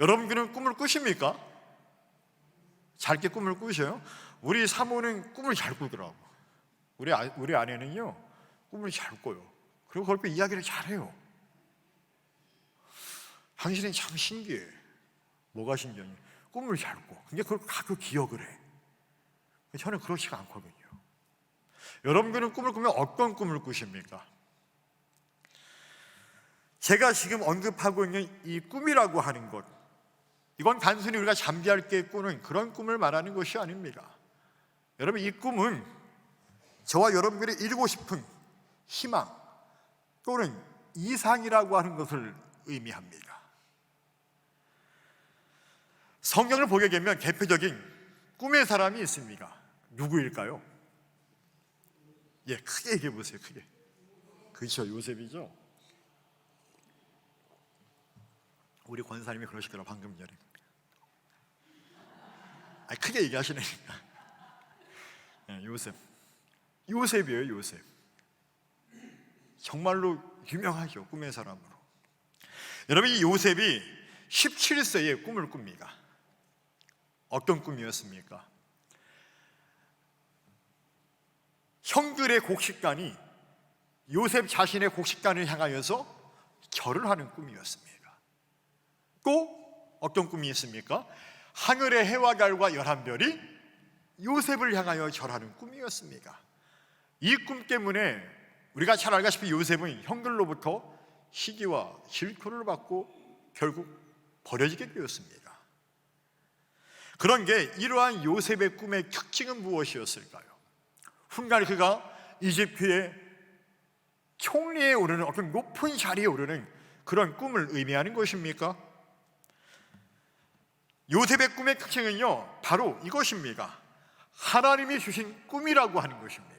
여러분들은 꿈을 꾸십니까? 잘게 꿈을 꾸셔요? 우리 사모는 꿈을 잘 꾸더라고. 우리 아내는요, 꿈을 잘 꿔요. 그리고 그걸 이야기를 잘해요. 당신은 참 신기해. 뭐가 신기해? 꿈을 잘 꿔. 근데 그걸 가끔 기억을 해. 저는 그렇지가 않거든요. 여러분들은 꿈을 꾸면 어떤 꿈을 꾸십니까? 제가 지금 언급하고 있는 이 꿈이라고 하는 것, 이건 단순히 우리가 잠잘 때 꾸는 그런 꿈을 말하는 것이 아닙니다. 여러분, 이 꿈은 저와 여러분들이 이루고 싶은 희망 또는 이상이라고 하는 것을 의미합니다. 성경을 보게 되면 대표적인 꿈의 사람이 있습니다. 누구일까요? 예, 크게 얘기해 보세요. 크게. 그렇죠, 요셉이죠. 우리 권사님이 그러시더라고요, 방금 전에. 크게 얘기하시니까. 요셉이에요, 요셉. 정말로 유명하죠, 꿈의 사람으로. 여러분, 이 요셉이 17세에 꿈을 꿉니다. 어떤 꿈이었습니까? 형들의 곡식단이 요셉 자신의 곡식단을 향하여서 절을 하는 꿈이었습니다. 또 어떤 꿈이 있습니까? 하늘의 해와 달과 11별이 요셉을 향하여 절하는 꿈이었습니다. 이 꿈 때문에 우리가 잘 알다시피 요셉은 형들로부터 시기와 질투를 받고 결국 버려지게 되었습니다. 그런 게 이러한 요셉의 꿈의 특징은 무엇이었을까요? 훗날 그가 이집트의 총리에 오르는 어떤 높은 자리에 오르는 그런 꿈을 의미하는 것입니까? 요셉의 꿈의 특징은요, 바로 이것입니다. 하나님이 주신 꿈이라고 하는 것입니다.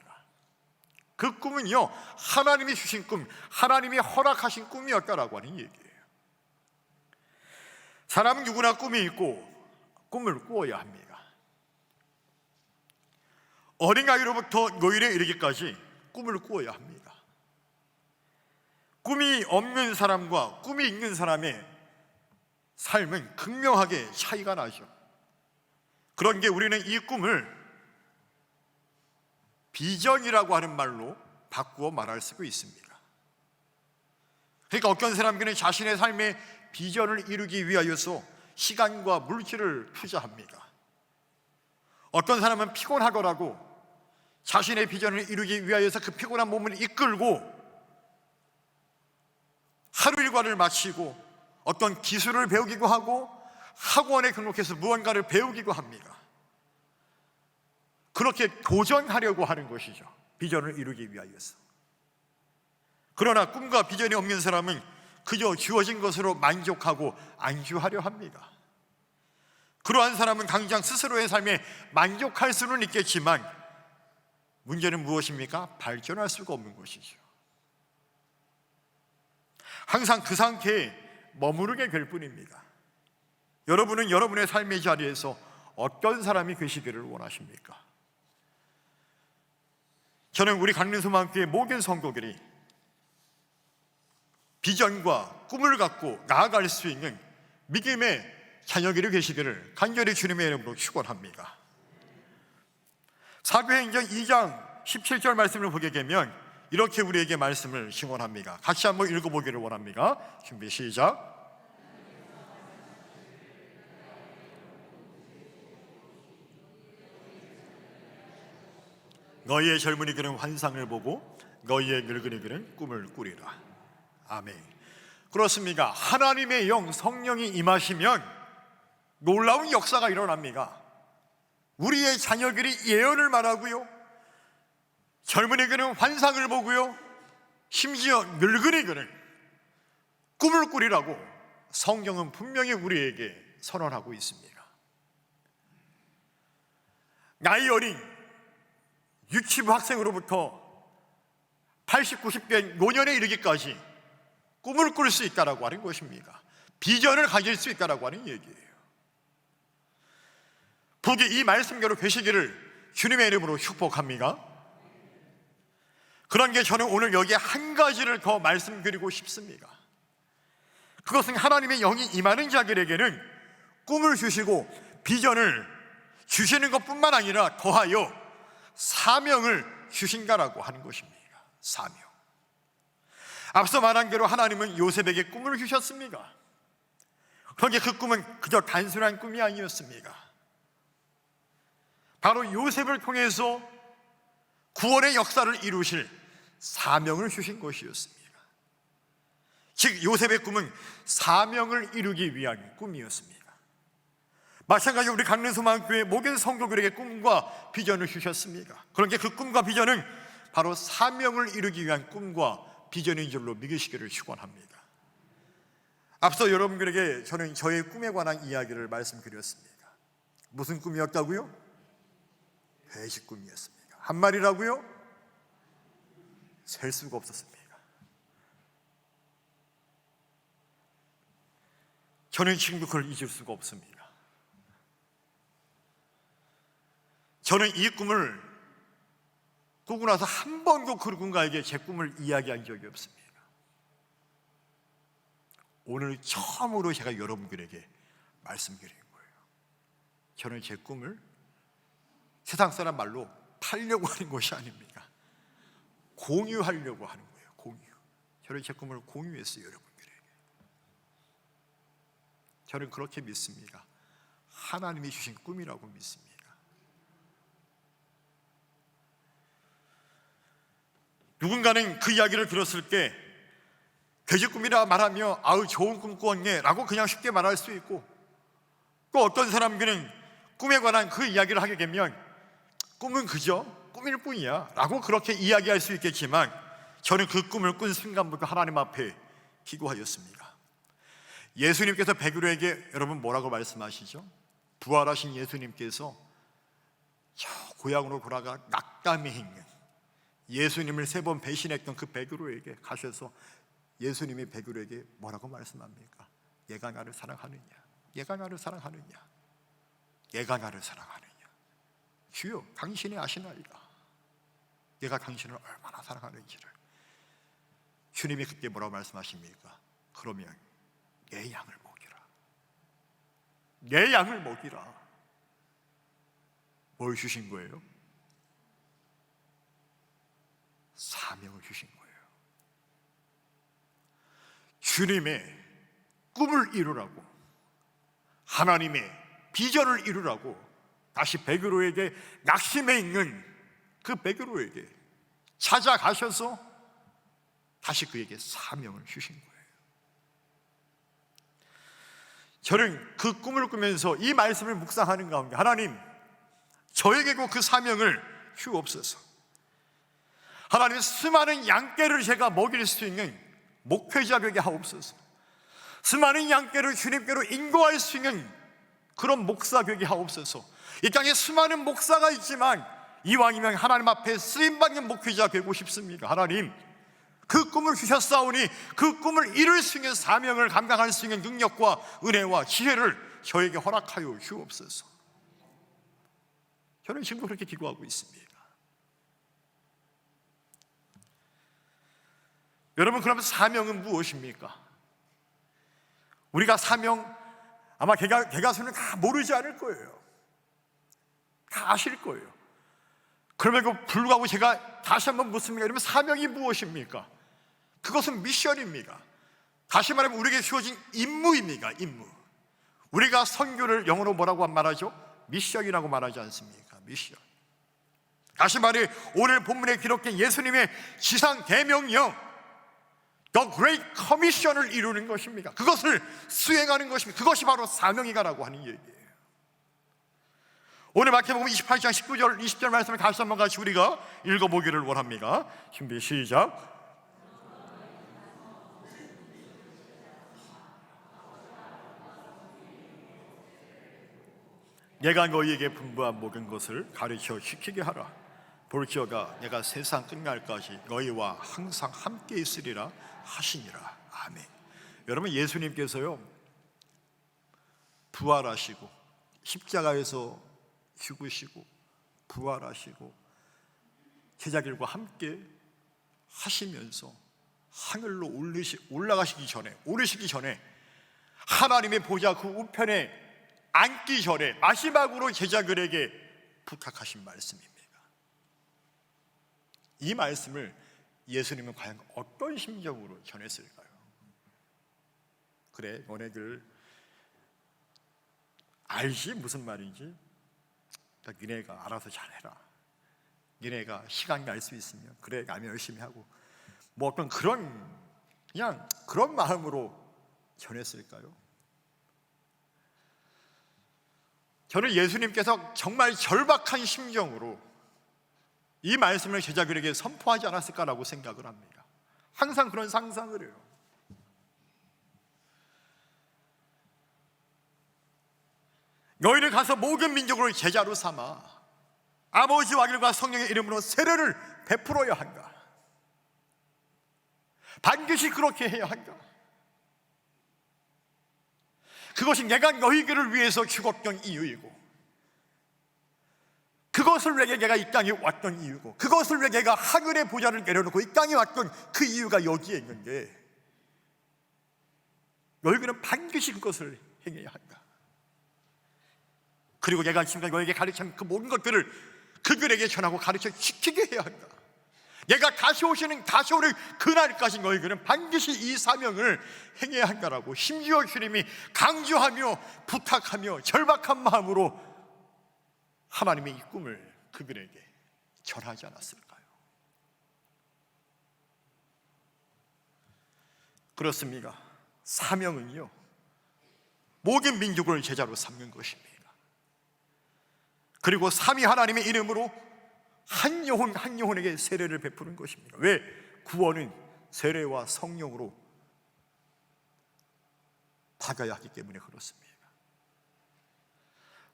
그 꿈은요, 하나님이 주신 꿈, 하나님이 허락하신 꿈이었다라고 하는 얘기예요. 사람은 누구나 꿈이 있고 꿈을 꾸어야 합니다. 어린아이로부터 노인에 이르기까지 꿈을 꾸어야 합니다. 꿈이 없는 사람과 꿈이 있는 사람의 삶은 극명하게 차이가 나죠. 그런 게 우리는 이 꿈을 비전이라고 하는 말로 바꾸어 말할 수 있습니다. 그러니까 어떤 사람들은 자신의 삶의 비전을 이루기 위하여서 시간과 물질을 투자합니다. 어떤 사람은 피곤하더라도 자신의 비전을 이루기 위하여서 그 피곤한 몸을 이끌고 하루 일과를 마치고 어떤 기술을 배우기도 하고 학원에 등록해서 무언가를 배우기도 합니다. 그렇게 도전하려고 하는 것이죠, 비전을 이루기 위하여서. 그러나 꿈과 비전이 없는 사람은 그저 주어진 것으로 만족하고 안주하려 합니다. 그러한 사람은 당장 스스로의 삶에 만족할 수는 있겠지만 문제는 무엇입니까? 발전할 수가 없는 것이죠. 항상 그 상태에 머무르게 될 뿐입니다. 여러분은 여러분의 삶의 자리에서 어떤 사람이 되시기를 원하십니까? 저는 우리 강림소망교회 모든 성도들이 비전과 꿈을 갖고 나아갈 수 있는 믿음의 자녀들이 되시기를 간절히 주님의 이름으로 축원합니다. 사도행전 2장 17절 말씀을 보게 되면 이렇게 우리에게 말씀을 증언합니다. 같이 한번 읽어보기를 원합니다. 준비 시작. 너희의 젊은이들은 환상을 보고 너희의 늙은이들은 꿈을 꾸리라. 아멘. 그렇습니다. 하나님의 영 성령이 임하시면 놀라운 역사가 일어납니다. 우리의 자녀들이 예언을 말하고요, 젊은이들은 환상을 보고요, 심지어 늙은이들은 꿈을 꾸리라고 성경은 분명히 우리에게 선언하고 있습니다. 나이 어린 유치부 학생으로부터 80, 90대 노년에 이르기까지 꿈을 꿀 수 있다라고 하는 것입니다. 비전을 가질 수 있다라고 하는 얘기예요. 부디 이 말씀대로 되시기를 주님의 이름으로 축복합니다. 그런 게 저는 오늘 여기에 한 가지를 더 말씀드리고 싶습니다. 그것은 하나님의 영이 임하는 자들에게는 꿈을 주시고 비전을 주시는 것뿐만 아니라 더하여 사명을 주신다라고 하는 것입니다. 사명. 앞서 말한 대로 하나님은 요셉에게 꿈을 주셨습니다. 그런데 그 꿈은 그저 단순한 꿈이 아니었습니다. 바로 요셉을 통해서 구원의 역사를 이루실 사명을 주신 것이었습니다. 즉 요셉의 꿈은 사명을 이루기 위한 꿈이었습니다. 마찬가지로 우리 강릉소망교회 모든 성도들에게 꿈과 비전을 주셨습니다. 그런데 그 꿈과 비전은 바로 사명을 이루기 위한 꿈과 비전인 줄로 믿으시기를 축원합니다. 앞서 여러분들에게 저는 저의 꿈에 관한 이야기를 말씀드렸습니다. 무슨 꿈이었다고요? 돼지 꿈이었습니다. 한 마리라고요? 셀 수가 없었습니다. 저는 지금도 그걸 잊을 수가 없습니다. 저는 이 꿈을 꾸고 나서 한 번도 그 누군가에게 제 꿈을 이야기한 적이 없습니다. 오늘 처음으로 제가 여러분들에게 말씀드린 거예요. 저는 제 꿈을 세상 사람 말로 팔려고 하는 것이 아닙니다. 공유하려고 하는 거예요. 공유. 저는 제 꿈을 공유했어요, 여러분들에게. 저는 그렇게 믿습니다. 하나님이 주신 꿈이라고 믿습니다. 누군가는 그 이야기를 들었을 때 돼지 꿈이라 말하며 아우 좋은 꿈 꾸었네 라고 그냥 쉽게 말할 수 있고, 또 어떤 사람들은 꿈에 관한 그 이야기를 하게 되면 꿈은 그저 꿈일 뿐이야 라고 그렇게 이야기할 수 있겠지만, 저는 그 꿈을 꾼 순간부터 하나님 앞에 기도하였습니다. 예수님께서 베드로에게 여러분 뭐라고 말씀하시죠? 부활하신 예수님께서 저 고향으로 돌아가 낙담해 있는 예수님을 3번 배신했던 그 베드로에게 가셔서 예수님이 베드로에게 뭐라고 말씀합니까? 얘가 나를 사랑하느냐? 얘가 나를 사랑하느냐? 얘가 나를 사랑하느냐? 주여 당신이 아시나이다. 얘가 당신을 얼마나 사랑하는지를. 주님이 그때 뭐라고 말씀하십니까? 그러면 내 양을 먹이라. 내 양을 먹이라. 뭘 주신 거예요? 사명을 주신 거예요. 주님의 꿈을 이루라고, 하나님의 비전을 이루라고 다시 베드로에게, 낙심해 있는 그 베드로에게 찾아가셔서 다시 그에게 사명을 주신 거예요. 저는 그 꿈을 꾸면서 이 말씀을 묵상하는 가운데 하나님, 저에게도 그 사명을 주옵소서. 하나님, 수많은 양떼를 제가 먹일 수 있는 목회자 되게 하옵소서. 수많은 양떼를 주님께로 인도할 수 있는 그런 목사 되게 하옵소서. 이 땅에 수많은 목사가 있지만 이왕이면 하나님 앞에 쓰임받는 목회자 되고 싶습니다. 하나님, 그 꿈을 주셨사오니 그 꿈을 이룰 수 있는 사명을 감당할 수 있는 능력과 은혜와 지혜를 저에게 허락하여 주옵소서. 저는 지금 그렇게 기도하고 있습니다. 여러분, 그러면 사명은 무엇입니까? 우리가 사명 아마 대가수는 다 모르지 않을 거예요. 다 아실 거예요. 그럼에도 불구하고 제가 다시 한번 묻습니다. 여러분, 사명이 무엇입니까? 그것은 미션입니다. 다시 말하면 우리에게 주어진 임무입니다. 임무. 우리가 선교를 영어로 뭐라고 말하죠? 미션이라고 말하지 않습니까? 미션. 다시 말해 오늘 본문에 기록된 예수님의 지상 대명령, The Great Commission을 이루는 것입니다. 그것을 수행하는 것입니다. 그것이 바로 사명이다라고 하는 얘기예요. 오늘 마태복음 28장 19절 20절 말씀을 다시 한번 같이 우리가 읽어보기를 원합니다. 준비 시작. 내가 너희에게 분부한 모든 것을 가르쳐 지키게 하라. 볼지어다 내가 세상 끝날까지 너희와 항상 함께 있으리라 하시니라. 아멘. 여러분, 예수님께서요 부활하시고 십자가에서 죽으시고 부활하시고 제자들과 함께 하시면서 하늘로 오르시기 전에 하나님의 보좌 그 우편에 앉기 전에 마지막으로 제자들에게 부탁하신 말씀입니다. 이 말씀을 예수님은 과연 어떤 심정으로 전했을까요? 그래, 너네들 알지 무슨 말인지? 니네가 알아서 잘해라. 니네가 시간 날 수 있으면 그래, 나면 열심히 하고, 뭐 어떤 그냥 그런 마음으로 전했을까요? 저는 예수님께서 정말 절박한 심정으로 이 말씀을 제자들에게 선포하지 않았을까라고 생각을 합니다. 항상 그런 상상을 해요. 너희를 가서 모든 민족을 제자로 삼아 아버지와 아들과 성령의 이름으로 세례를 베풀어야 한다. 반드시 그렇게 해야 한다. 그것이 내가 너희들을 위해서 죽었던 이유이고, 그것을 위해 내가 이 땅에 왔던 이유고, 그것을 위해 내가 하늘의 보좌를 내려놓고 이 땅에 왔던 그 이유가 여기에 있는데, 너희들은 반드시 그것을 행해야 한다. 그리고 내가 지금까지 너에게 가르친 그 모든 것들을 그들에게 전하고 가르쳐 지키게 해야 한다. 내가 다시 오는 그날까지 너희들은 반드시 이 사명을 행해야 한다라고 심지어 주님이 강조하며 부탁하며 절박한 마음으로 하나님의 이 꿈을 그들에게 전하지 않았을까요? 그렇습니다. 사명은요, 모든 민족을 제자로 삼는 것입니다. 그리고 삼위 하나님의 이름으로 한 영혼에게 세례를 베푸는 것입니다. 왜? 구원은 세례와 성령으로 받아야 하기 때문에 그렇습니다.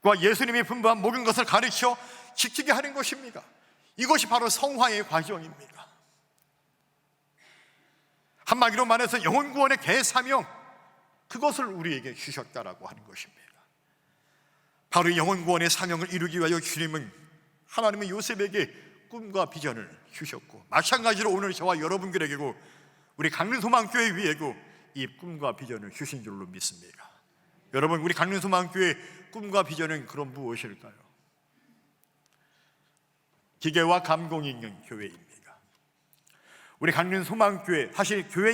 그와 예수님이 분부한 모든 것을 가르쳐 지키게 하는 것입니다. 이것이 바로 성화의 과정입니다. 한마디로 말해서 영혼 구원의 대사명, 그것을 우리에게 주셨다라고 하는 것입니다. 바로 영혼 구원의 사명을 이루기 위하여 주님은 하나님은 요셉에게 꿈과 비전을 주셨고, 마찬가지로 오늘 저와 여러분들에게도 우리 강릉소망교회 위에도 이 꿈과 비전을 주신 줄로 믿습니다. 여러분, 우리 강릉소망교회 꿈과 비전은 그럼 무엇일까요? 기계와 감동이 있는 교회입니다. 우리 강릉소망교회, 사실 교회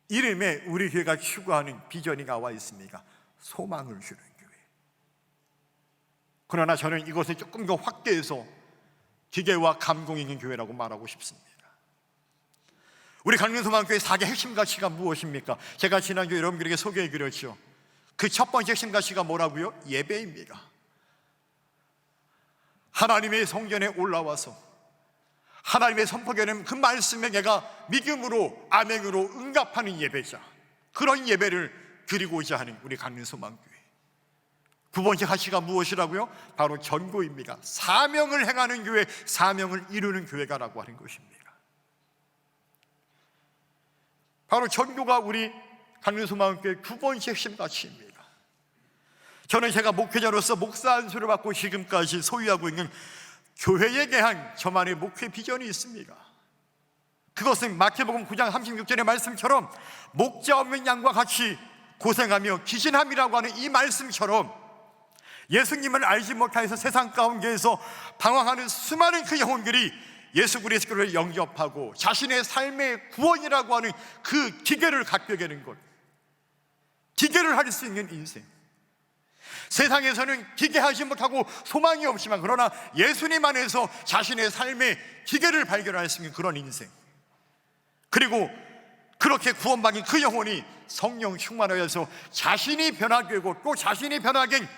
이름에 우리 교회가 추구하는 비전이 나와 있습니다. 소망을 주는 교회. 그러나 저는 이것을 조금 더 확대해서 기계와 감동이 있는 교회라고 말하고 싶습니다. 우리 강릉소망교회 4개 핵심 가치가 무엇입니까? 제가 지난주에 여러분들에게 소개해 드렸죠. 그 첫 번째 핵심 가치가 뭐라고요? 예배입니다. 하나님의 성전에 올라와서 하나님의 선포되는 그 말씀에 내가 믿음으로 아멘으로 응답하는 예배자, 그런 예배를 드리고자 하는 우리 강릉소망교회. 두 번째 가치가 무엇이라고요? 바로 전도입니다. 사명을 행하는 교회, 사명을 이루는 교회가라고 하는 것입니다. 바로 전도가 우리 강릉소망교회 두 번째 핵심 가치입니다. 저는 제가 목회자로서 목사 안수를 받고 지금까지 소유하고 있는 교회에 대한 저만의 목회 비전이 있습니다. 그것은 마태복음 9장 36절의 말씀처럼 목자 없는 양과 같이 고생하며 기진함이라고 하는 이 말씀처럼 예수님을 알지 못하여서 세상 가운데에서 방황하는 수많은 그 영혼들이 예수 그리스도를 영접하고 자신의 삶의 구원이라고 하는 그 기계를 갖게 되는 것, 기계를 할 수 있는 인생. 세상에서는 기계하지 못하고 소망이 없지만, 그러나 예수님 안에서 자신의 삶의 기계를 발견할 수 있는 그런 인생. 그리고 그렇게 구원받은 그 영혼이 성령 충만하여서 자신이 변화되고 또 자신이 변화된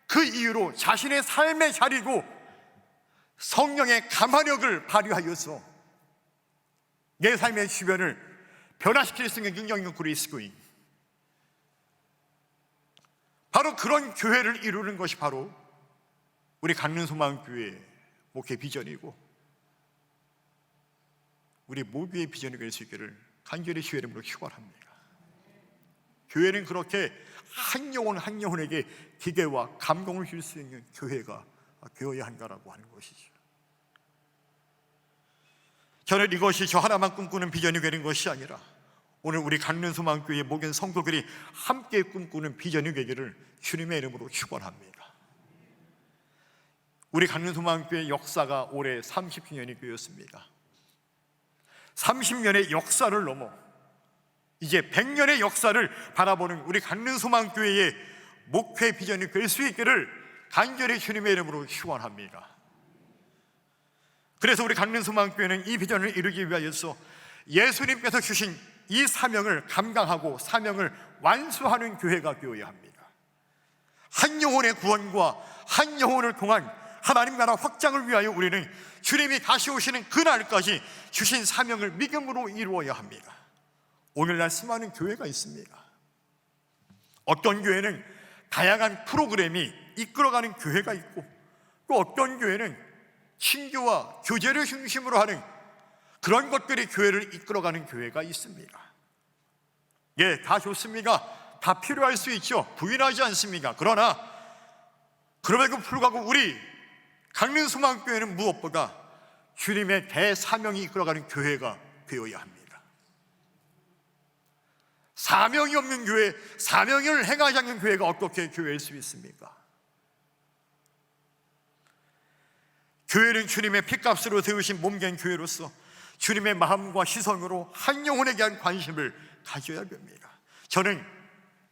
그 이유로 자신의 삶의 자리고 성령의 감화력을 발휘하여서 내 삶의 주변을 변화시킬 수 있는 능력 있는 그리스도인, 바로 그런 교회를 이루는 것이 바로 우리 강릉소망교회의 목회 비전이고 우리 모두의 비전이 될 수 있기를 간절히 주의 이름으로 축원합니다. 교회는 그렇게 한 영혼 한 영혼에게 기대와 감동을 줄 수 있는 교회가 되어야 한다라고 하는 것이죠. 저는 이것이 저 하나만 꿈꾸는 비전이 되는 것이 아니라 오늘 우리 강릉소망교회 모든 성도들이 함께 꿈꾸는 비전이 되기를 주님의 이름으로 축원합니다. 우리 강릉소망교회 역사가 올해 30주년이 되었습니다. 30년의 역사를 넘어 이제 100년의 역사를 바라보는 우리 강릉소망교회의 목회 비전이 될 수 있기를 간절히 주님의 이름으로 축원합니다. 그래서 우리 강릉소망교회는 이 비전을 이루기 위하여서 예수님께서 주신 이 사명을 감당하고 사명을 완수하는 교회가 되어야 합니다. 한 영혼의 구원과 한 영혼을 통한 하나님 나라 확장을 위하여 우리는 주님이 다시 오시는 그날까지 주신 사명을 믿음으로 이루어야 합니다. 오늘날 수많은 교회가 있습니다. 어떤 교회는 다양한 프로그램이 이끌어가는 교회가 있고, 또 어떤 교회는 신교와 교제를 중심으로 하는 그런 것들이 교회를 이끌어가는 교회가 있습니다. 예, 다 좋습니다. 다 필요할 수 있죠. 부인하지 않습니다. 그러나 그럼에도 불구하고 우리 강릉소망교회는 무엇보다 주님의 대사명이 이끌어가는 교회가 되어야 합니다. 사명이 없는 교회, 사명을 행하지 않는 교회가 어떻게 교회일 수 있습니까? 교회는 주님의 피값으로 세우신 몸된 교회로서 주님의 마음과 시선으로 한 영혼에 대한 관심을 가져야 됩니다. 저는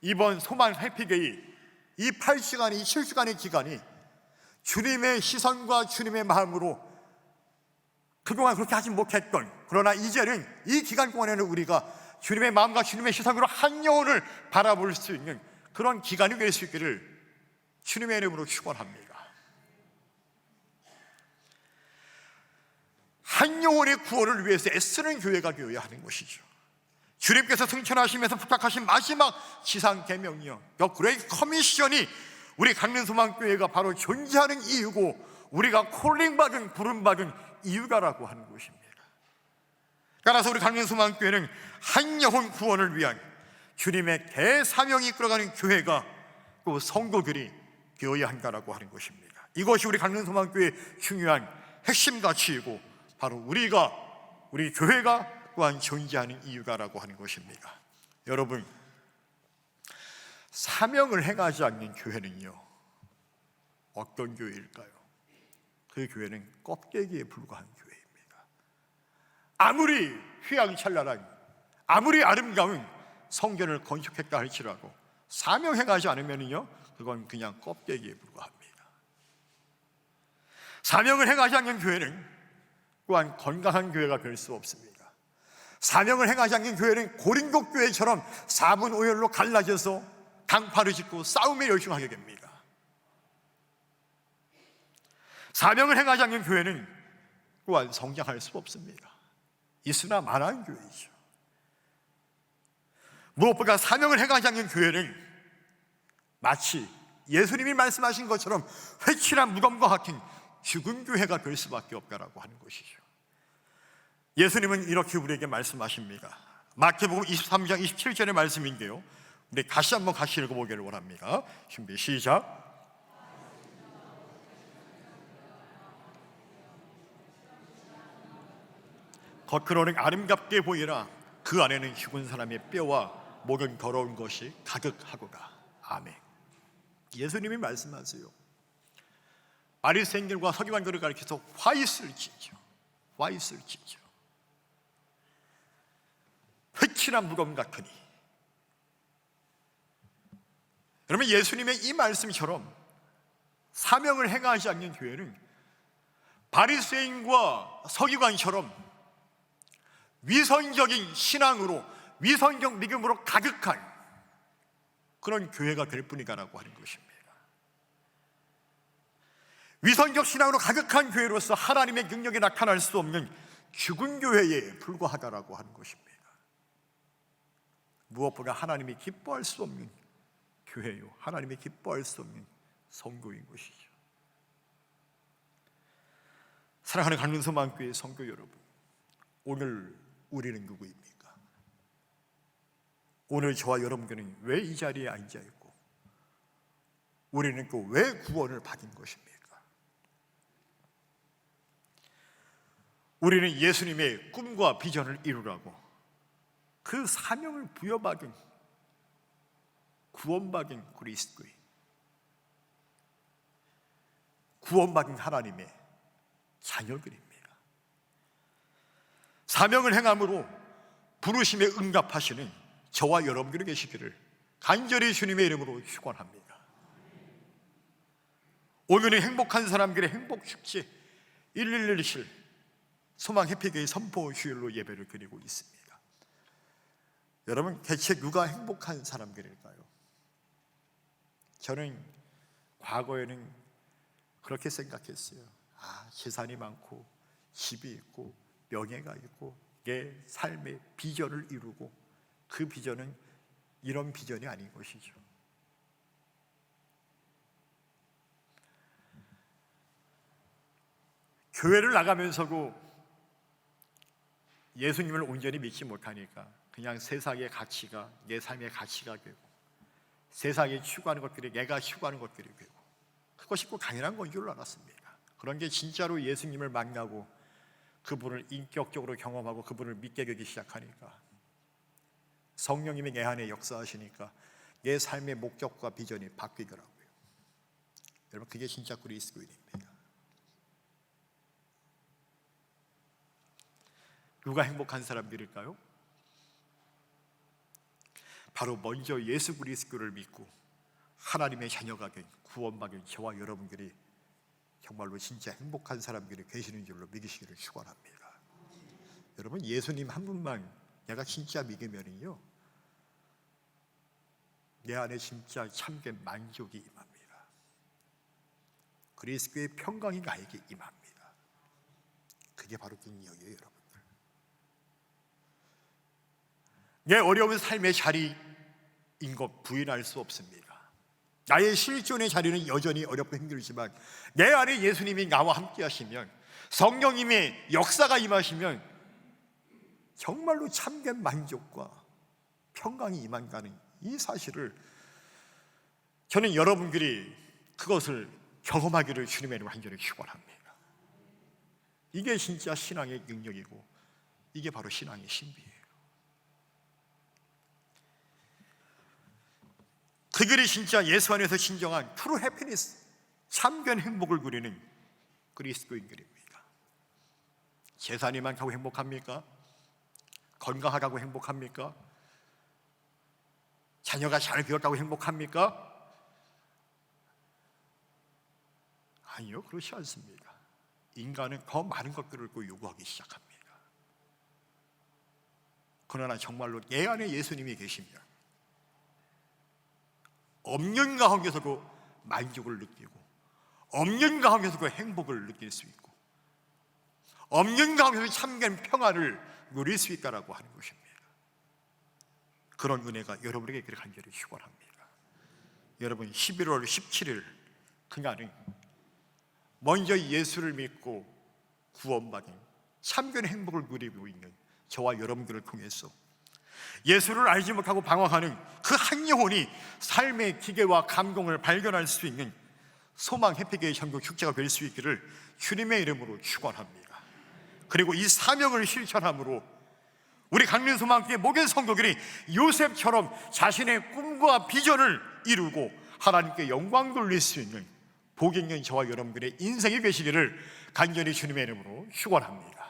이번 소망 해피데이 이 8시간이 7시간의 기간이 주님의 시선과 주님의 마음으로 그동안 그렇게 하지 못했던, 그러나 이제는 이 기간 동안에는 우리가 주님의 마음과 주님의 시선으로 한 영혼을 바라볼 수 있는 그런 기간이 될 수 있기를 주님의 이름으로 축원합니다. 한 영혼의 구원을 위해서 애쓰는 교회가 되어야 하는 것이죠. 주님께서 승천하시면서 부탁하신 마지막 지상 계명이요, The Great Commission이 우리 강릉소망교회가 바로 존재하는 이유고 우리가 콜링받은, 부름받은 이유가라고 하는 것입니다. 따라서 우리 강릉소망교회는 한 영혼 구원을 위한 주님의 대사명이 이끌어가는 교회가, 또 성도들이 되어야 한다라고 하는 것입니다. 이것이 우리 강릉소망교회의 중요한 핵심 가치이고 바로 우리 교회가 또한 존재하는 이유가라고 하는 것입니다. 여러분, 사명을 행하지 않는 교회는요, 어떤 교회일까요? 그 교회는 껍데기에 불과한 교회입니다. 아무리 휘황찬란한, 아무리 아름다운 성전을 건축했다 할지라도 사명 행하지 않으면요, 그건 그냥 껍데기에 불과합니다. 사명을 행하지 않는 교회는 또한 건강한 교회가 될 수 없습니다. 사명을 행하지 않는 교회는 고린도 교회처럼 4분 5열로 갈라져서 당파를 짓고 싸움에 열중하게 됩니다. 사명을 행하지 않는 교회는 또한 성장할 수 없습니다. 있으나 마나한 교회이죠. 무엇보다 사명을 행하지 않는 교회는 마치 예수님이 말씀하신 것처럼 회칠한 무덤과 같은 죽은 교회가 될 수밖에 없다라고 하는 것이죠. 예수님은 이렇게 우리에게 말씀하십니다. 마태복음 23장 27절의 말씀인데요, 우리 다시 한번 같이 읽어보기를 원합니다. 준비 시작. 겉으로는 아름답게 보이라 그 안에는 죽은 사람의 뼈와 모든 더러운 것이 가득하도다. 아멘. 예수님이 말씀하세요. 바리새인들과 서기관들을 가리켜서 화이슬 지죠. 화이슬 지죠. 회칠한 무덤 같으니. 여러분, 예수님의 이 말씀처럼 사명을 행하지 않는 교회는 바리새인과 서기관처럼 위선적인 신앙으로, 위선적 믿음으로 가득한 그런 교회가 될 뿐이다라고 하는 것입니다. 위선적 신앙으로 가득한 교회로서 하나님의 능력이 나타날 수 없는 죽은 교회에 불과하다라고 하는 것입니다. 무엇보다 하나님이 기뻐할 수 없는 교회요, 하나님이 기뻐할 수 없는 성도인 것이죠. 사랑하는 강릉소망교회 성도 여러분, 오늘 우리는 누구입니까? 오늘 저와 여러분들은 왜 이 자리에 앉아 있고, 우리는 또 왜 구원을 받은 것입니까? 우리는 예수님의 꿈과 비전을 이루라고 그 사명을 부여받은 구원받은 그리스도인, 구원받은 하나님의 자녀들입니다. 사명을 행함으로 부르심에 응답하시는 저와 여러분들이 계시기를 간절히 주님의 이름으로 축원합니다. 오늘은 행복한 사람들의 행복축제 111실 소망 해피교회 선포 주일로 예배를 드리고 있습니다. 여러분, 대체 누가 행복한 사람들일까요? 저는 과거에는 그렇게 생각했어요. 재산이 많고 집이 있고 명예가 있고 내 삶의 비전을 이루고, 그 비전은 이런 비전이 아닌 것이죠. 교회를 나가면서도 예수님을 온전히 믿지 못하니까 그냥 세상의 가치가 내 삶의 가치가 되고, 세상이 추구하는 것들이 내가 추구하는 것들이 되고, 그것이 꼭 당연한 건 줄 알았습니다. 그런 게 진짜로 예수님을 만나고 그분을 인격적으로 경험하고 그분을 믿게 되기 시작하니까, 성령님이 내 안에 역사하시니까 내 삶의 목적과 비전이 바뀌더라고요. 여러분, 그게 진짜 그리스도인입니다. 누가 행복한 사람들일까요? 바로 먼저 예수 그리스도를 믿고 하나님의 자녀가 된 구원받은 저와 여러분들이 정말로 진짜 행복한 사람들이 계시는 줄로 믿으시기를 축원합니다. 여러분, 예수님 한 분만 내가 진짜 믿으면요, 내 안에 진짜 참된 만족이 임합니다. 그리스도의 평강이 나에게 임합니다. 그게 바로 능력이에요, 여러분들. 내 어려운 삶의 자리인 것 부인할 수 없습니다. 나의 실존의 자리는 여전히 어렵고 힘들지만 내 안에 예수님이 나와 함께 하시면, 성령님의 역사가 임하시면 정말로 참된 만족과 평강이 임한다는 이 사실을, 저는 여러분들이 그것을 경험하기를 주님의 이름으로 간절히 축원합니다. 이게 진짜 신앙의 능력이고, 이게 바로 신앙의 신비예요. 그들이 진짜 예수 안에서 진정한 트루 해피니스, 참된 행복을 누리는 그리스도인들입니다. 재산이 많다고 행복합니까? 건강하다고 행복합니까? 자녀가 잘 되었다고 행복합니까? 아니요, 그렇지 않습니다. 인간은 더 많은 것들을 요구하기 시작합니다. 그러나 정말로 내 안에 예수님이 계시면 없는 가운데서도 만족을 느끼고, 없는 가운데서도 행복을 느낄 수 있고, 없는 가운데서 참된 평안을 누릴 수 있다라고 하는 것입니다. 그런 은혜가 여러분에게 있기를 간절히 축원합니다. 여러분, 11월 17일 그날은 먼저 예수를 믿고 구원받은 참된 행복을 누리고 있는 저와 여러분들을 통해서 예수를 알지 못하고 방황하는 그 한 영혼이 삶의 기계와 감동을 발견할 수 있는 소망 해피교회 전국 축제가 될 수 있기를 주님의 이름으로 축원합니다. 그리고 이 사명을 실천함으로 우리 강림소망교회 모든 성도들이 요셉처럼 자신의 꿈과 비전을 이루고 하나님께 영광 돌릴 수 있는 복 있는 저와 여러분들의 인생이 되시기를 간절히 주님의 이름으로 축원합니다.